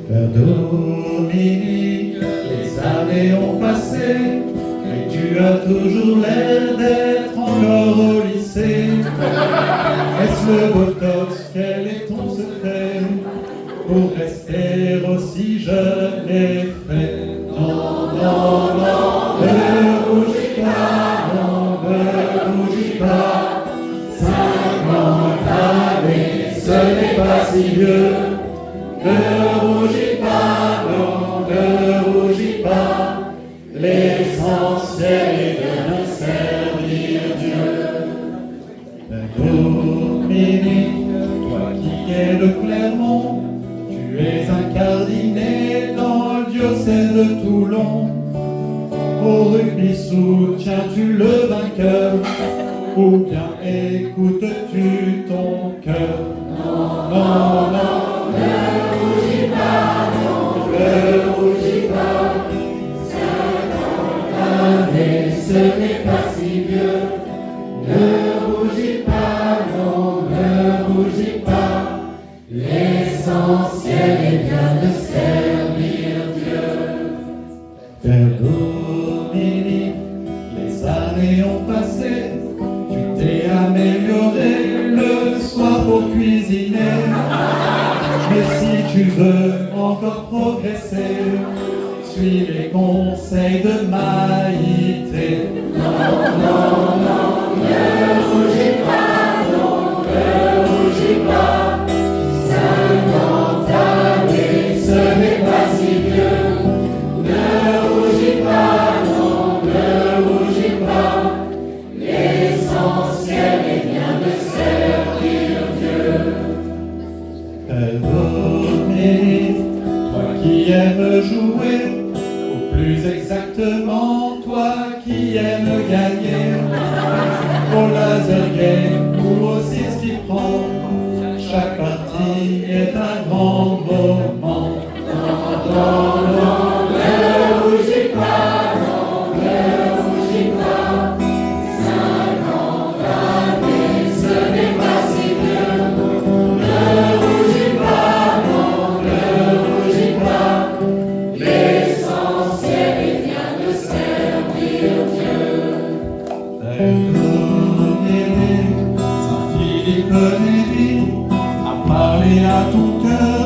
Père Dominique, les années ont passé, mais tu as toujours l'air d'être encore au lycée. Est-ce le botox? Quel est ton secret pour rester aussi jeune et frais? Non, non, non, ne rougis pas, non, ne rougis pas. 50 années, ce n'est pas si vieux. Ne rougis pas, non, ne rougis pas. L'essentiel est de servir Dieu. Père Dominique, toi qui es de Clermont, tu es incardiné dans le diocèse de Toulon. Au rugby soutiens-tu le vainqueur, ou bien écoutes-tu ton cœur? Non, non, non, ne rougis pas, non, ne rougis pas. 50 années, ce n'est pas si vieux. Ne rougis pas, non, ne rougis pas. L'essentiel est bien de servir Dieu. Père Dominique, les années ont passé, tu t'es amélioré le soir pour cuisiner. Mais si tu veux encore progresser, suis les conseils de Maïté. Non, non, non, ne rougis pas, non, ne rougis pas. 50 années, ce n'est pas si vieux. Ne rougis pas, non, ne rougis pas. L'essentiel est bien de servir Dieu. Père Dominique, toi qui aimes jouer, ou plus exactement, toi qui aimes gagner, au laser game ou au 6 qui prend, chaque partie est un grand moment. Non, non, non, ne rougis pas, non, ne rougis pas. 50 années, ce n'est pas si vieux. Ne rougis pas, non, ne rougis pas. L'essentiel est bien de servir Dieu. Père Dominique, Saint Philippe Néri a parlé à ton cœur.